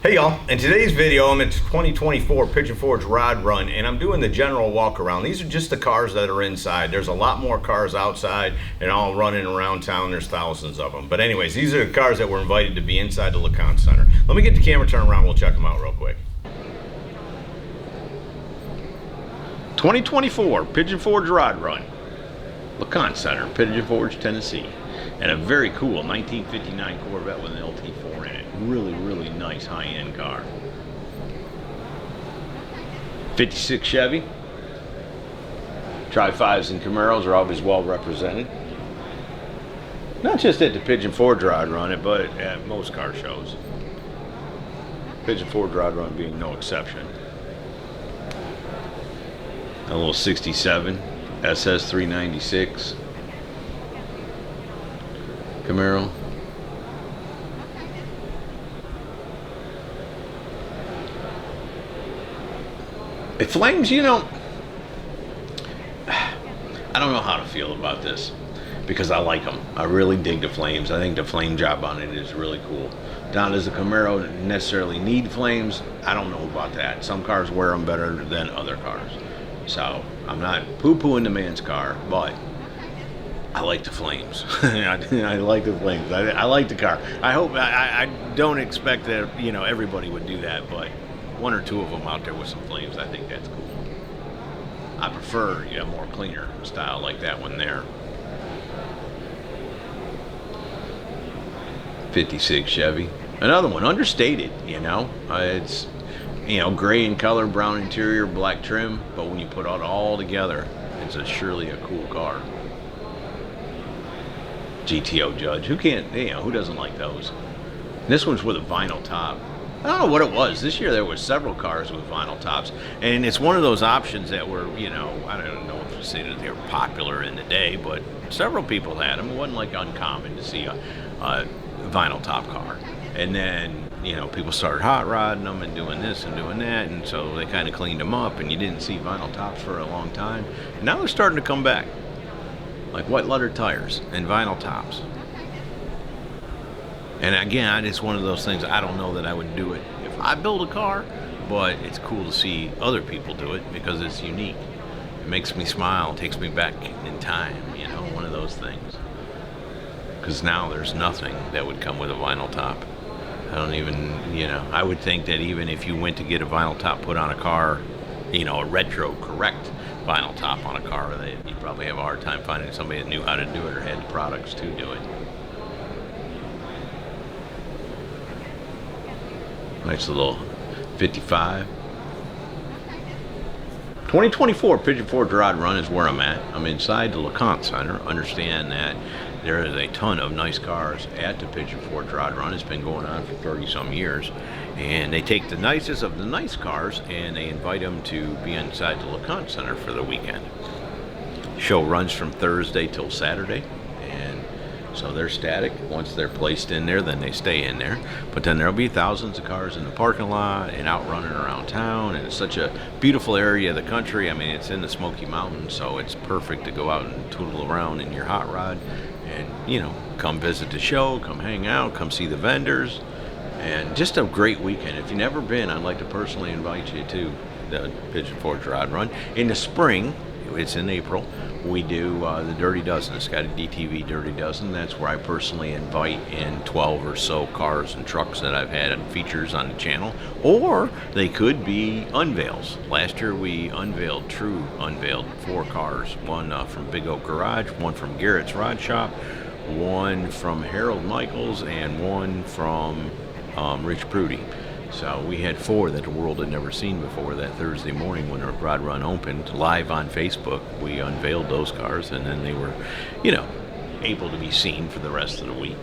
Hey y'all, in today's video I'm at 2024 Pigeon Forge Rod Run and I'm doing the general walk around. These are just the cars that are inside. There's a lot more cars outside and all running around town. There's thousands of them. But anyways, these are the cars that were invited to be inside the Leconte Center. Let me get the camera turned around, we'll check them out real quick. 2024 Pigeon Forge Rod Run, Leconte Center, Pigeon Forge, Tennessee. And a very cool 1959 Corvette with an LT4 in it. Really nice high-end car. 56 Chevy. Tri-5s and Camaros are always well represented. Not just at the Pigeon Forge Rod Run, but at most car shows. Pigeon Forge Rod Run being no exception. A little 67 SS 396 Camaro. It flames, you know, I don't know how to feel about this because I like them. I really dig the flames. I think the flame job on it is really cool. Now, does the Camaro necessarily need flames? I don't know about that. Some cars wear them better than other cars. So I'm not poo-pooing the man's car, but I like the flames. I like the flames. I like the car. I hope, I don't expect that, you know, everybody would do that, but one or two of them out there with some flames, I think that's cool. I prefer, you know, more cleaner style like that one there. 56 Chevy. Another one, understated, you know. It's, you know, gray in color, brown interior, black trim, but when you put it all together, it's surely a cool car. GTO Judge, who can't, you know, who doesn't like those? This one's with a vinyl top. I don't know what it was. This year there were several cars with vinyl tops, and it's one of those options that were, you know, I don't know if to say that they were popular in the day, but several people had them. It wasn't like uncommon to see a vinyl top car. And then, you know, people started hot rodding them and doing this and doing that, and so they kind of cleaned them up, and you didn't see vinyl tops for a long time. And now they're starting to come back, like white leather tires and vinyl tops. And again, it's one of those things, I don't know that I would do it if I build a car, but it's cool to see other people do it because it's unique. It makes me smile, takes me back in time, you know, one of those things. Because now there's nothing that would come with a vinyl top. I don't even, you know, I would think that even if you went to get a vinyl top put on a car, you know, a retro correct vinyl top on a car, that you'd probably have a hard time finding somebody that knew how to do it or had the products to do it. Nice little 55. 2024 Pigeon Forge Rod Run is where I'm at. I'm inside the Leconte Center. Understand that there is a ton of nice cars at the Pigeon Forge Rod Run. It's been going on for 30-some years. And they take the nicest of the nice cars and they invite them to be inside the Leconte Center for the weekend. Show runs from Thursday till Saturday. So they're static. Once they're placed in there, then they stay in there. But then there'll be thousands of cars in the parking lot and out running around town. And it's such a beautiful area of the country. I mean, it's in the Smoky Mountains, so it's perfect to go out and tootle around in your hot rod and, you know, come visit the show, come hang out, come see the vendors. And just a great weekend. If you've never been, I'd like to personally invite you to the Pigeon Forge Rod Run. In the spring, it's in April, we do the Dirty Dozen, the ScottieDTV Dirty Dozen. That's where I personally invite in 12 or so cars and trucks that I've had features on the channel, or they could be unveils. Last year we unveiled 4 cars, one from Big Oak Garage, one from Garrett's Rod Shop, one from Harold Michaels, and one from Rich Prudy. So we had 4 that the world had never seen before that Thursday morning when our Rod Run opened. Live on Facebook, we unveiled those cars, and then they were, you know, able to be seen for the rest of the week.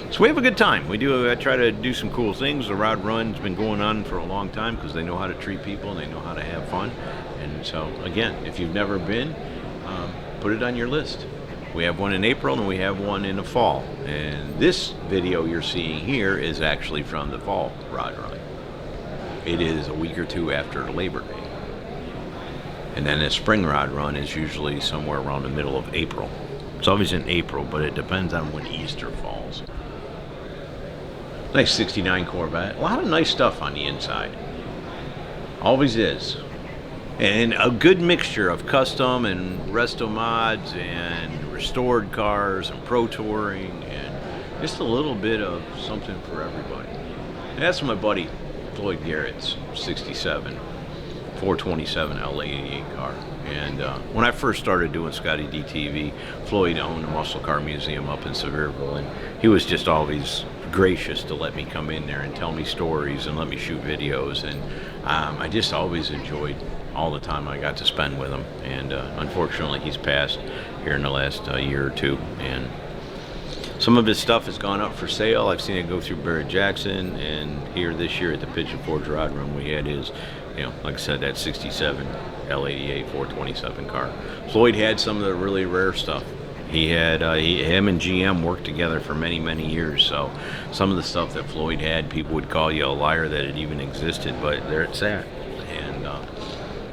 So we have a good time. We do try to do some cool things. The Rod Run's been going on for a long time because they know how to treat people and they know how to have fun. And so, again, if you've never been, put it on your list. We have one in April and we have one in the fall. And this video you're seeing here is actually from the fall Rod Run. It is a week or two after Labor Day. And then the spring Rod Run is usually somewhere around the middle of April. It's always in April, but it depends on when Easter falls. Nice 69 Corvette. A lot of nice stuff on the inside. Always is. And a good mixture of custom and resto mods and restored cars and pro touring and just a little bit of something for everybody. And that's my buddy Floyd Garrett's 67 427 L88 car. And when I first started doing ScottieDTV, Floyd owned a muscle car museum up in Sevierville, and he was just always gracious to let me come in there and tell me stories and let me shoot videos. And I just always enjoyed all the time I got to spend with him. And unfortunately, he's passed here in the last year or two. And some of his stuff has gone up for sale. I've seen it go through Barrett Jackson, and here this year at the Pigeon Forge Rod Run, we had his, you know, like I said, that 67 L88 427 car. Floyd had some of the really rare stuff. He had him and GM worked together for many, many years. So some of the stuff that Floyd had, people would call you a liar that it even existed, but there it's at. And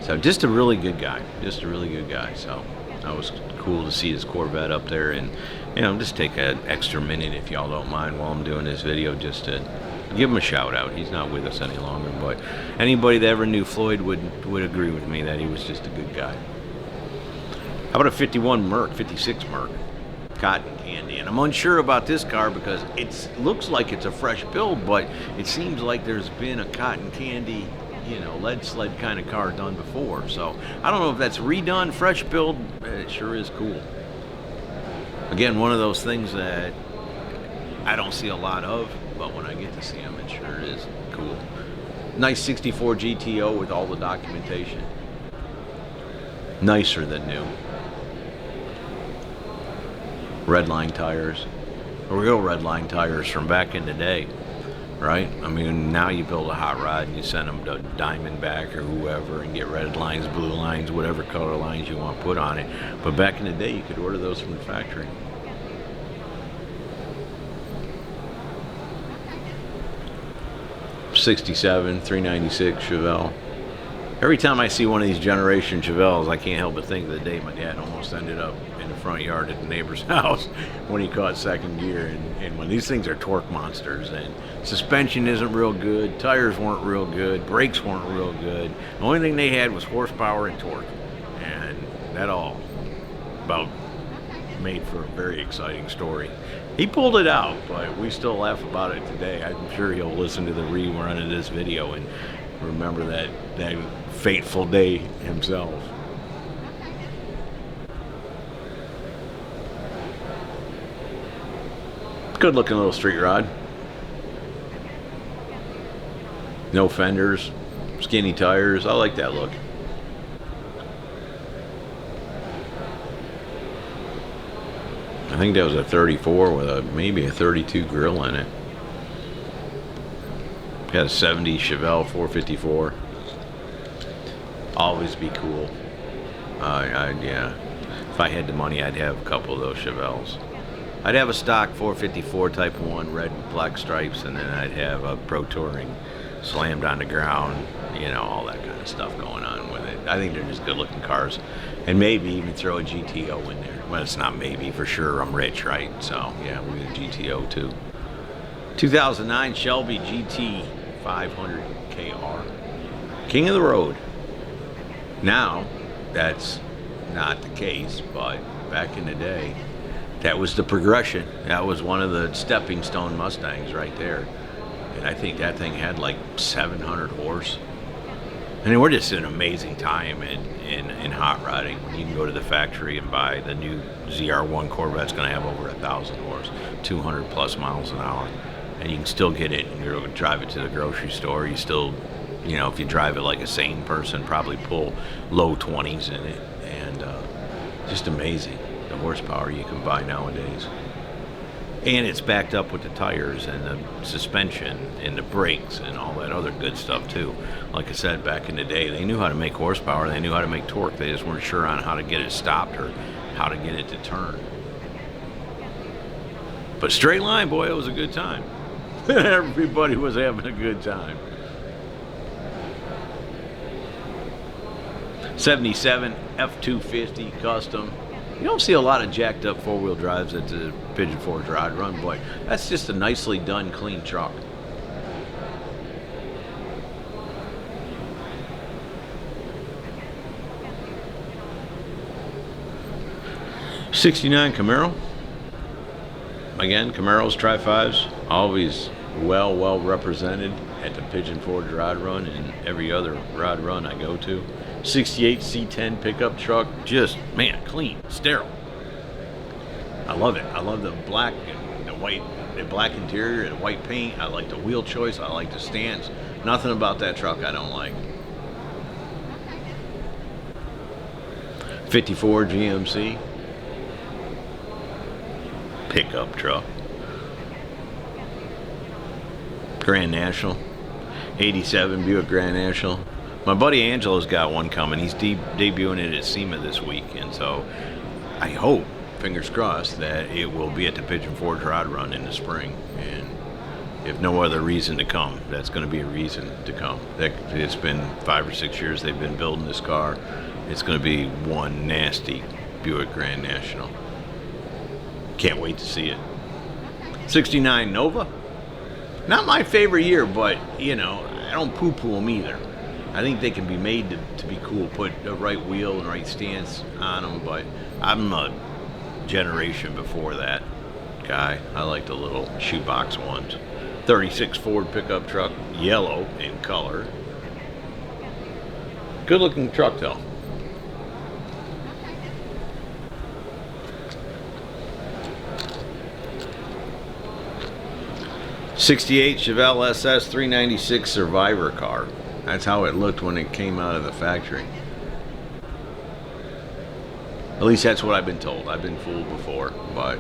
so just a really good guy, just a really good guy. So that was cool to see his Corvette up there, and you know, just take an extra minute if y'all don't mind while I'm doing this video just to give him a shout out. He's not with us any longer, but anybody that ever knew Floyd would agree with me that he was just a good guy. How about a 51 Merc, 56 Merc, cotton candy? And I'm unsure about this car because it looks like it's a fresh build, but it seems like there's been a cotton candy, you know, lead sled kind of car done before. So I don't know if that's redone, fresh build. It sure is cool. Again, one of those things that I don't see a lot of, but when I get to see them, it sure is cool. Nice 64 GTO with all the documentation. Nicer than new. Redline tires. Real redline tires from back in the day, right? I mean, now you build a hot rod and you send them to Diamondback or whoever and get red lines, blue lines, whatever color lines you want put on it. But back in the day, you could order those from the factory. '67 396 Chevelle. Every time I see one of these generation Chevelles, I can't help but think of the day my dad almost ended up in the front yard at the neighbor's house when he caught second gear. And when these things are torque monsters, and suspension isn't real good, tires weren't real good, brakes weren't real good. The only thing they had was horsepower and torque, and that all about made for a very exciting story. He pulled it out, but we still laugh about it today. I'm sure he'll listen to the rerun of this video and remember that fateful day himself. Good looking little street rod. No fenders, skinny tires. I like that look. I think that was a 34 with maybe a 32 grill in it. Got a 70 Chevelle 454. Always be cool. Yeah. If I had the money, I'd have a couple of those Chevelles. I'd have a stock 454 Type 1, red and black stripes, and then I'd have a Pro Touring slammed on the ground, you know, all that kind of stuff going on with it. I think they're just good looking cars. And maybe even throw a GTO in there. Well, it's not maybe, for sure. I'm rich, right? So, yeah, we need a GTO too. 2009 Shelby GT 500 KR. King of the road. Now, that's not the case, but back in the day, that was the progression. That was one of the stepping stone Mustangs right there. And I think that thing had like 700 horse. I mean, we're just in an amazing time in hot rodding. When you can go to the factory and buy the new ZR1 Corvette's going to have over 1,000 horse, 200 plus miles an hour. And you can still get it and you're going to drive it to the grocery store. You still, you know, if you drive it like a sane person, probably pull low 20s in it. And just amazing, the horsepower you can buy nowadays. And it's backed up with the tires and the suspension and the brakes and all that other good stuff too. Like I said, back in the day, they knew how to make horsepower, they knew how to make torque, they just weren't sure on how to get it stopped or how to get it to turn. But straight line, boy, it was a good time. Everybody was having a good time. 77 F250 custom, You don't see a lot of jacked up four-wheel drives at the Pigeon Forge Rod Run, but that's just a nicely done, clean truck. '69 Camaro. Again, Camaros, Tri-5s, always well represented at the Pigeon Forge Rod Run and every other rod run I go to. '68 C10 pickup truck, just, man, clean, sterile. I love it. I love the black and the white, the black interior and white paint. I like the wheel choice. I like the stance. Nothing about that truck I don't like. '54 GMC pickup truck. Grand National. '87 Buick Grand National. My buddy Angelo's got one coming. He's debuting it at SEMA this week, and so I hope, fingers crossed, that it will be at the Pigeon Forge Rod Run in the spring. And if no other reason to come, that's going to be a reason to come. It's been 5 or 6 years they've been building this car. It's going to be one nasty Buick Grand National. Can't wait to see it. '69 Nova. Not my favorite year, but, you know, I don't poo-poo them either. I think they can be made to be cool, put the right wheel and right stance on them, but I'm a generation before that guy. I like the little shoebox ones. '36 Ford pickup truck, yellow in color. Good looking truck though. '68 Chevrolet SS 396 Survivor car. That's how it looked when it came out of the factory. At least that's what I've been told. I've been fooled before, but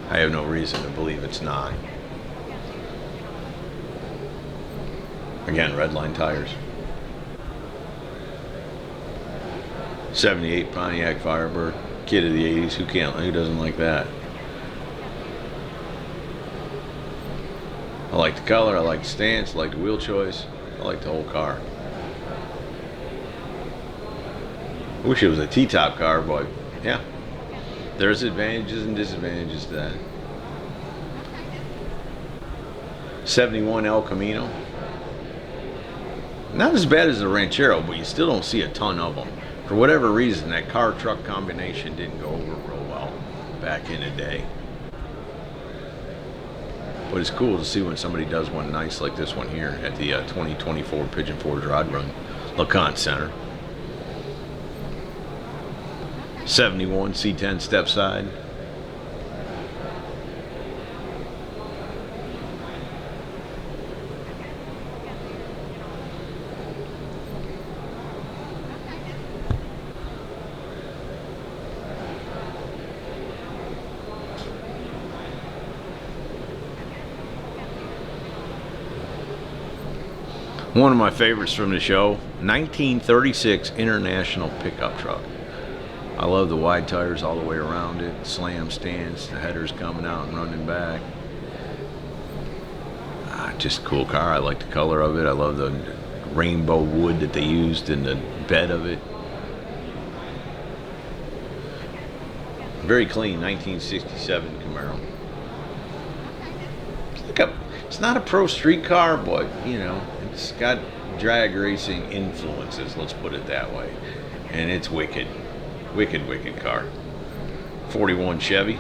I have no reason to believe it's not. Again, red line tires. '78 Pontiac Firebird, kid of the '80s. Who doesn't like that? I like the color, I like the stance, I like the wheel choice, I like the whole car. I wish it was a T-top car, but yeah, there's advantages and disadvantages to that. '71 El Camino. Not as bad as the Ranchero, but you still don't see a ton of them. For whatever reason, that car-truck combination didn't go over real well back in the day. But it's cool to see when somebody does one nice like this one here at the 2024 Pigeon Forge Rod Run, Leconte Center. '71 C10 step side. One of my favorites from the show, 1936 International pickup truck. I love the wide tires all the way around it, slam stance, the headers coming out and running back. Just a cool car. I like the color of it. I love the rainbow wood that they used in the bed of it. Very clean 1967 Camaro. It's not a pro street car, but you know, it's got drag racing influences, let's put it that way. And it's wicked. Wicked car. '41 Chevy.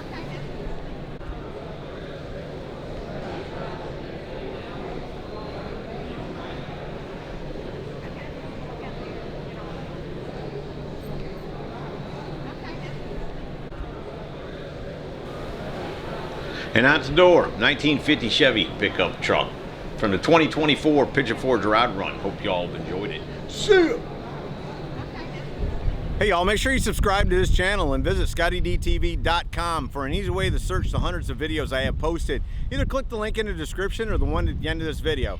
And out the door, 1950 Chevy pickup truck from the 2024 Pigeon Forge Rod Run. Hope y'all have enjoyed it. See ya! Hey y'all, make sure you subscribe to this channel and visit ScottieDTV.com for an easy way to search the hundreds of videos I have posted. Either click the link in the description or the one at the end of this video.